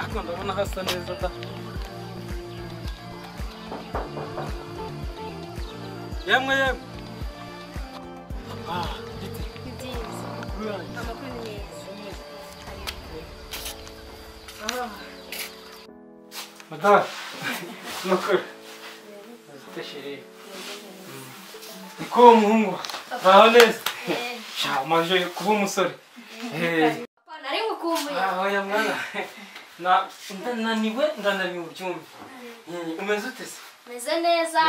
Ako ndabona hasa neza da. Yemwe. Giti. Byiza. Amakuru ni meza. Madame. Nukuri. Tashiri. Iko muhungu. Baho neza. Sha manje kuba umusore. Nari ngukumbuye. Oya mwana. Naniwe ndananiwe byumve. Umeze ute se? Meze neza.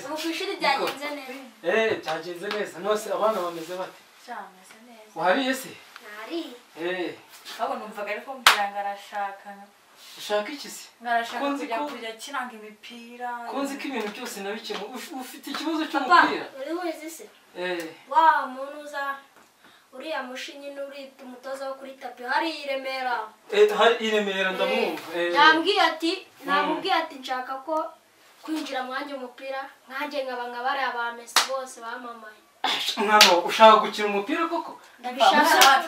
Ubu kwishuri byagenze neza. Byagenze neza. Nose abana bameze bate? Meze neza. Uhariye se? Nari. Abo numvaga ariko mbiranga arashaka. Ushaka iki se? Ngarashaka kujya kiranga imipira. Konzi ko ibintu byose nabikemu. Ufite ikibazo cy'umupira? Uri wizi se? Wa muntu uza uriya mushinyi n'uri umutoza wo kuri tapi hari iremera. Hari iremera ndamwumva. Namubwiye ati nshaka ko kwinjira mwanje umupira nkaje nkaba bari aba Messi bose bamamaye. Mwana ushaka gukina umupira koko?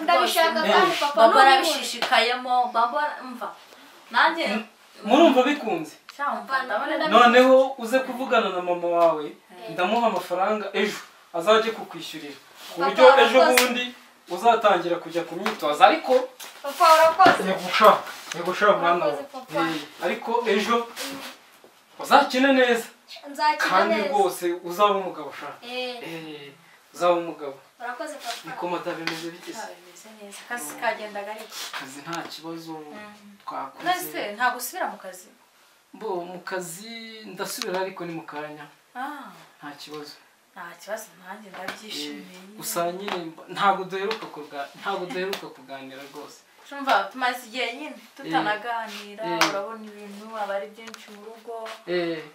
Ndabishaka kandi papa Baba arabishishikayemo baba mva. Nanjye murumva bikunze. ndabona Noneho uze kuvugana na mama wawe ndamuha amafaranga ejo azaje kukwishyurira. Uburyo ejo bundi uzatangira kujya ku myitozo ariko papa urakoze. Yegusha mwana. Ariko ejo uzakine neza. Kandi rwose uzaba umugabo shaka. Uzaba umugabo. Urakoze papa. Niko mata bimeze bitese. neza. Kasi kagendaga ariko. Kazi nta kibazo twakoze. Nese nta gusubira mu kazi. Bo mu kazi ndasubira ariko ni mu kanya. Nta kibazo. Nta kibazo nanjye ndabyishimiye. Gusa nyine ntabwo duheruka kuganira rwose. Shumva tumaze igihe nyine tutanaganira urabona ibintu aba ari byinshi mu rugo.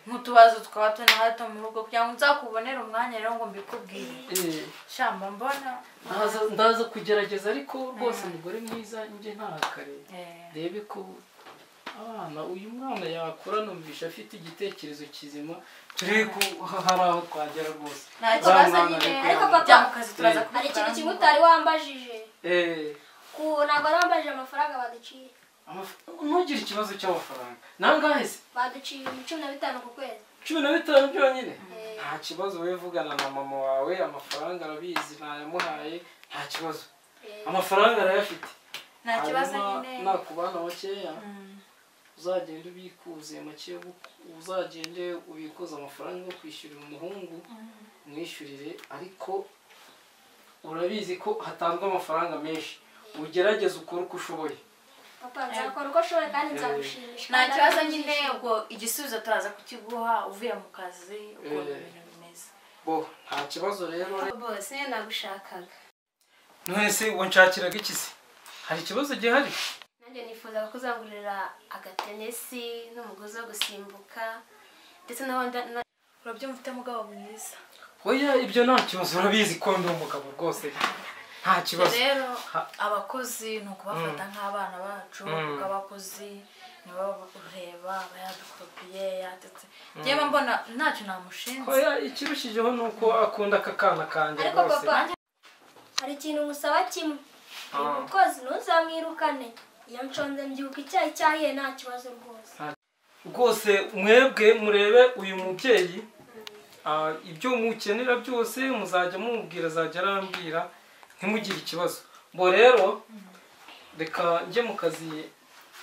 Nk'utubazo twato na hato mu rugo kugira ngo nzakubonera umwanya rero ngo mbikubwire. Shamba mbona ndaza kugerageza ariko rwose umugore mwiza nje ntakare. Rebe ko abana uyu mwana yakura numvisha afite igitekerezo kizima turi ko hari aho twagera rwose. Nta kibazo nyine ariko papa mu kazi turaza kuvuga. Hari ikintu kimwe utari wambajije. Ntabwo bambajije amafaranga baduciye. Ntugire ikibazo cy'amafaranga. Nangahe se? Baduciye 15 ku kwezi. 15 byonyine? Nta kibazo wowe vugana na mama wawe amafaranga arabizi nayamuhaye nta kibazo. Amafaranga arayafite. Nta kibazo nyine. Nakubana bakeya. Uzagende ubikuze make uzagende ubikoza amafaranga yo kwishyurira umuhungu mwishyurire ariko urabizi ko hatanzwe amafaranga menshi. Ugerageze ukora uko ushoboye. Papa nzakora uko ushoboye kandi nzagushimisha. Nta kibazo nyine ubwo igisubizo turaza kukiguha uvuye mu kazi uko ibintu bimeze. Bo nta kibazo rero. Bose nagushakaga. None se wanshakiraga iki se? Hari ikibazo gihari? Nanjye nifuza kuzangurira agatenesi n'umugozi wo gusimbuka ndetse naho urabyumva ufite mugabo mwiza. Oya ibyo nta kibazo urabizi ko ndi umugabo rwose. Nta kibazo. Rero abakozi nukubafata nk'abana bacu kuko abakozi nibo ureba bayadukopiye yatetse. Njyewe mbona ntacyo namushinze. Oya ikirushijeho nuko akunda akakana kanje rwose. Ariko papa hari ikintu musaba kimwe. Umukozi ntuzamwirukane. Iyo nshonze mbyuka icyayi cyahiye nta kibazo rwose. Rwose mwebwe murebe uyu mubyeyi ibyo mukenera byose muzajya mumubwira azajya arambwira ntimugire ikibazo. Bo rero reka njye mu kazi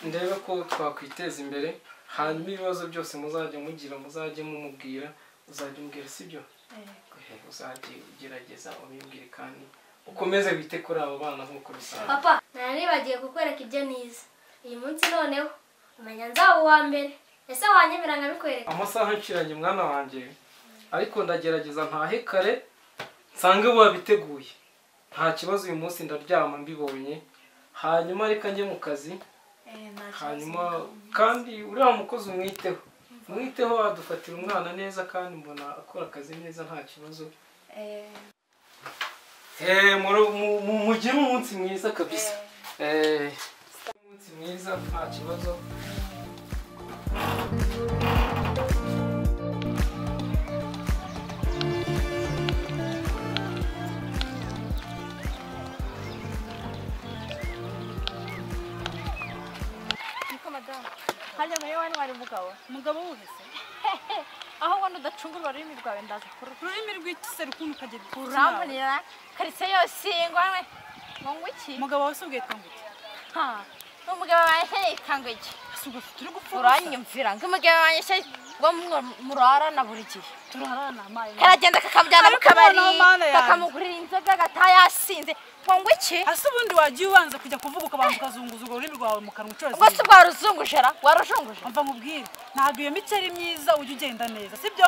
ndebe ko twakwiteza imbere hanyuma ibibazo byose muzajya mugira muzajye mumubwira uzajya umbwira sibyo? Uzajya ugerageza ubimbwire kandi ukomeze wite kuri abo bana nk'uko bisanzwe. Papa nanibagiye kukwereka ibyo nize uyu munsi noneho umenya nzaba uwa mbere. Ese wanyemera nkabikwereka? Amasaha nciranye mwana wanjye ariko ndagerageza ntahe kare nsange wabiteguye. Nta kibazo uyu munsi ndaryama mbibonye hanyuma reka njye mu kazi. Hanyuma kandi uriya mukozi umwiteho adufatira umwana neza kandi mbona akora akazi neza nta kibazo. Mugire umunsi mwiza kabisa. Umunsi mwiza nta kibazo. Niko madame. nanjye ngo yewe wari umugabo wuhese aho wano udacungura ururimi rwawe ndaza kuri ururimi rw'ikise rukuntu ukagera urambonera karitse yose ngwanwe ngo iki umugabo wose ubwitwa ngo iki umugabo wawe kangwe iki asuga turi gupfa uranyumvira ngo umugabo wanjye se ngo murarana buri gihe turarana amaye karagenda kakamujyana mu kabari kakamugurira inzoga gatayasinze ngo iki hasi ubundi wagiye ubanza kujya kuvuga ukabanza ukazunguza ururimi rwawe mu kanwa ucoza ngo se rwaruzungujera warujunguje mva nkubwire ntabwo iyo mico ari myiza ujye ugenda neza sibyo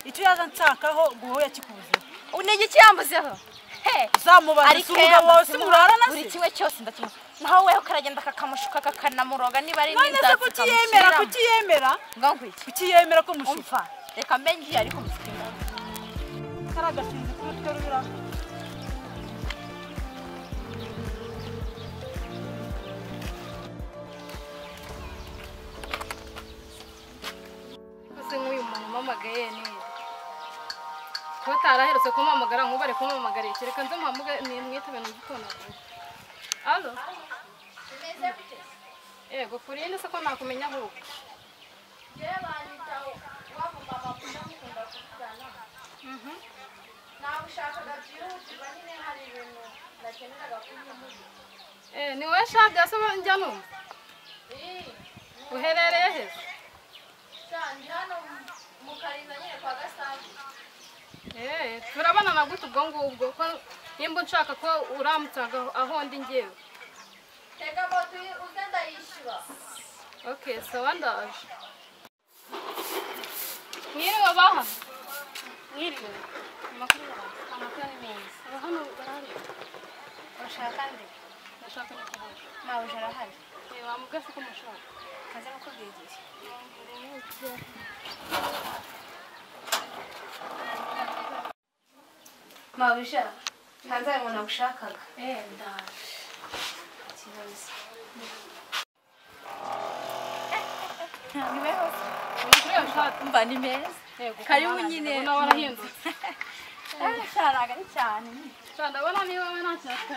icyo yaza nshakaho guho yakikubuze unege cyambuzeho zamubaza umugabo wose murarana se buri kimwe cyose ndakimwe naho weho karagenda kakamushuka kakanamuroga niba ari n'inzara kukiyemera ngo ngwiki kukiyemera ko mushuka reka mbe ngiye ariko musikira karagashinze kuterura nk'uyu muntu umpamagaye neza kuba ataraherutse kumpamagara ngo bare kumpamagara iki reka nze mwitabe mu gitondo alo yego kuri inde se ko nakumenya ahubwo ni wowe shadi ase njya numva uherereye he turabana na gute ubwo ngubwo ko nimba nshaka ko uramutsaga aho ndi ngewe tega moto uze ndayishyura okay sawa ndaje mwiriwe baha mwiriwe amakuru ni meza hano barahari urashaka nde ndashaka no kubaza nawe urahari wamugase ko mushaka kaze nakubwiye igihe mabisha hanze ngo nagushakaga ndaje kibazo mba ni meza karibu nyine nawe warahindutse sharaga ni cyane ndabona niba wowe nta kintu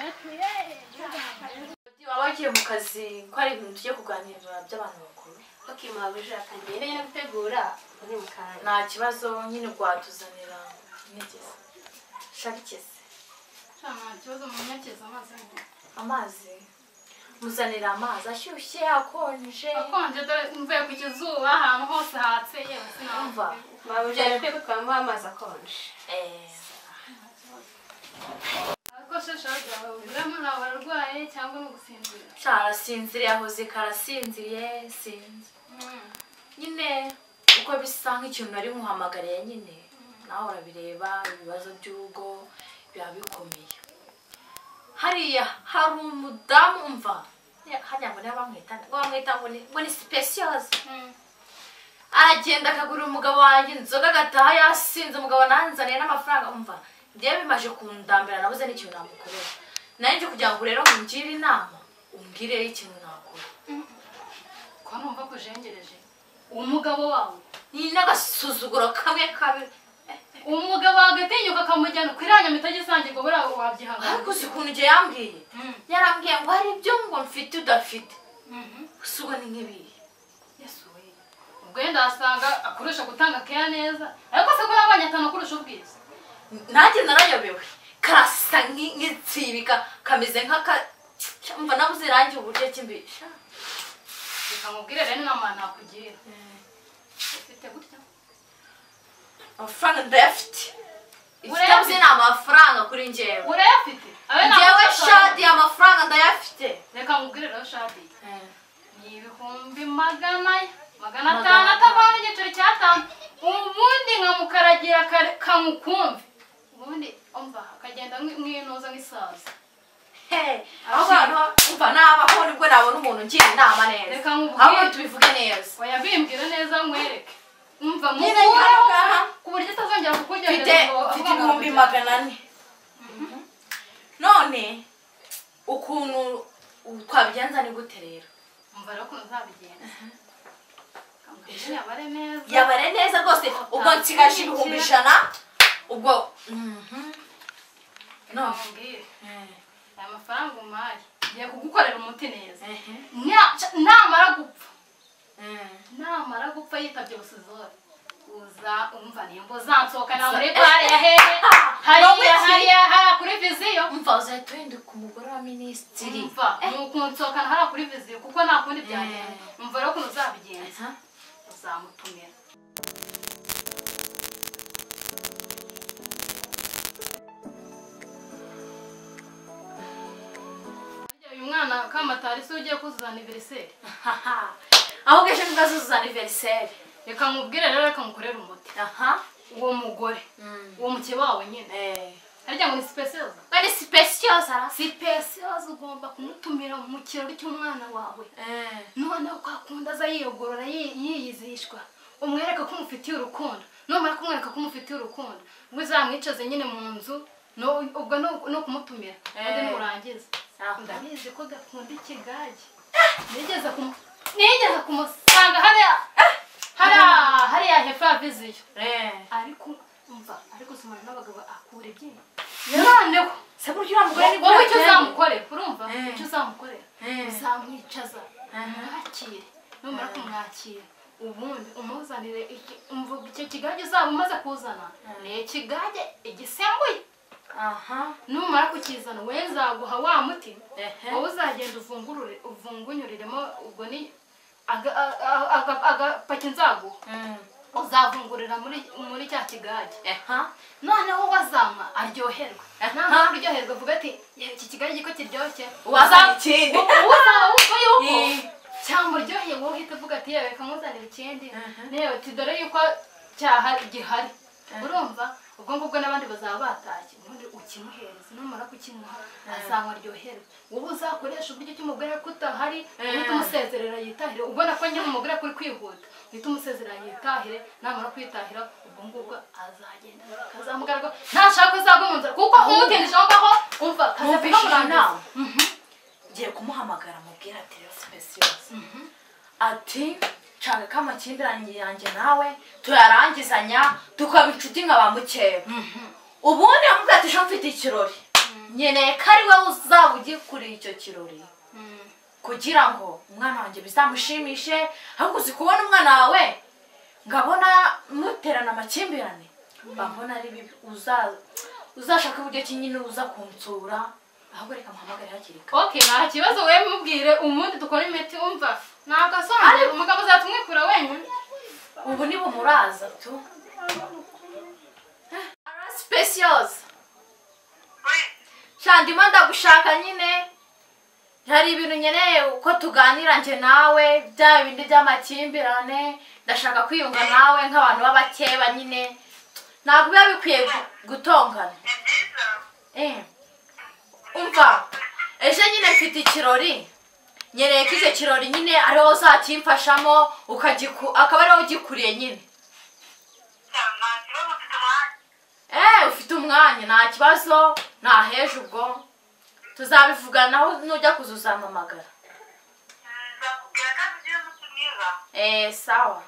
waba wagiye mu kazi ko ari ibintu tugiye kuganira by'abantu bakuru mabisha atangiye rero gutegura uri mu kanya nta kibazo nyine rwatuzanira nigeze shaka ikese nta kibazo mu nyakeza amazi muzanira amazi ashyushye akonje dore mvuye ku kizuba ahantu hose hatse yewe sinumva mabisha twe twambaye amazi akonje ariko se shaka uramo nawe arwaye cyangwa no gusinzira cyarasinziriye ahoze karasinziriye sinzi nyine uko bisa nk'ikintu nari muhamagariye nyine nawe urabireba ibibazo by'urugo biba bikomeye hariya hari umudamu umva hajya ngo niba bamwita ngo ni speciose aragenda akagurira umugabo wanjye inzoga agataha yasinze umugabo nanzaniye n'amafaranga umva ngiye bimaje kundambira nabuze n'ikintu namukorera nanjye kugira ngo rero ngire inama umbwire ikintu nakora ko numva ko ujengereje umugabo wawe ni n'agasuzuguro kamwe kabi umugabo agatinyuka akamujyana kuri iriya nyamita gisangirwa buriya wabyihangana ariko uzi ukuntu igihe yambwiye yarambwiye ngo hari ibyo ngo mfite udafite gusa ubwo ni nk'ibihe yesu we ubwo yenda wasanga akoresha gutanga keya neza ariko se ko nabonye atanu akoresha ubwiza nanjye narayobewe karasa nk'itsibika kameze nk'aka mva nabuze irangi uburyo cy'imbisha bikamubwire rero inama nakugira ufite gutya amafaranga ndayafite icyabuze ni amafaranga kuri njyewe urayafite njyewe shadi amafaranga ndayafite reka nkubwire rero shadi ni ibihumbi magana atanu atavana igiceri cy'atanu ubundi nkamukaragira kamukumve ubundi umva akagenda mwinuza nk'isaza umva nabaho nibwo nabona umuntu ngira inama neza reka nkubwire ahubwo tubivuge neza oya bimbwira neza nkwereke umva nyine ngaha ku buryo utazongera kukuryohera mfite ibihumbi 400 none ukuntu twabigenza ni gute rero umva rero ukuntu uzabigenza yabare neza rwose ubwo nsigaje ibihumbi 100 ubwo no mbwire aya mafaranga umpaye ngiye kugukorera umuti neza namara gupfa umva nimba uzansohokana muri bare ya hehe hariya kuri viziyo umva uzahita uhinduka umugore wa minisitiri umva nuko nsohokana hariya kuri viziyo kuko nta kundi byagenda umva rero ukuntu uzabigenza uzamutumira uyu mwana kamatari se ugiye kuzuza anniversaire aho ugeje nibwo azuzuza anniversaire reka nkubwire rero reka ngukorere umuti uwo mugore uwo mukeba wawe nyine harya ngo ni specials bari specials ara specials ugomba kumutumira mu kirori cy'umwana wawe noneho kwakunda aza yiyogorora yiyizishwa umwereka ko umufitiye urukundo numara kumwereka ko umufitiye urukundo ubwo uzamwicaze nyine mu nzu ubwo no kumutumira kandi nurangiza ndabizi ko gakunda ikigage nigeze kumusanga hariya hepfo ya viziyo ariko umva ariko sumana n'abagabo akura ibyinyo noneho se buryo uramugore ni wowe icyo uzamukorera urumva icyo uzamukorera uzamwicaza umwakire numara kumwakira ubundi umuzanire icyo kigage uzaba umaze kuzana ni ikigage igisembuye numara kukizana we nzaguha wa muti wowe uzagenda uvungunyuriremo ubwo ni agapaki nzaguha uzavungurira muri cya kigage noneho wazama aryoherwa namara kuryoherwa avuga ati iki kigage ko kiryoshye wazana ikindi wumva yuko cyangwa uryoheye wowe uhita uvuga ati yewe reka nkuzanire ikindi newe ati dore yuko gihari urumva ubwo ngubwo n'abandi bazaba batashye ubundi ukimuhereza numara kukimuha azanywa aryoherwa wowe uzakoresha uburyo cy'umugore ko utahari uhita umusezerera yitahire ubona ko nyine umugore kuri kwihuta uhita umusezerera yitahire namara kwitahira ubwo ngubwo azagenda akazamugaragara ntashaka uzagwa mu nzira kuko umutindije aho ngaho umva kazavuga murangiza ngiye kumuhamagara mubwira ati rero specials ati nshaka ko amakimbirane yanjye nawe tuyarangizanya tukaba inshuti nka ba mukeba ubundi yamubwira ati ejo mfite ikirori nkeneye ko ari wowe uzaba ugikuriye icyo kirori kugira ngo umwana wanjye bizamushimishe ahubwo uzi kubona umwana wawe ngabona muterana amakimbirane mbona ari bibi uzashaka uburyo ki nyine uza kunsura ahubwo reka muhamagare hakiri kare okay nta kibazo we mubwire umundi dukora imiti umva ntabwo asonje umugabo uzatumwikura wenyine ubu ni bumuraza tu specials ndimo ndagushaka nyine hari ibintu nkeneye uko tuganira njye nawe bya bindi by'amakimbirane ndashaka kwiyunga nawe nk'abantu b'abakeba nyine ntabwo biba bikwiye gutongana umva ejo nyine mfite ikirori nyereye ko icyo kirori nyine ariho uzakimfashamo akaba ariho ugikuriye nyine ufite umwanya nta kibazo ntaheje ubwo tuzabivuganaho nujya kuzuzampamagara sawa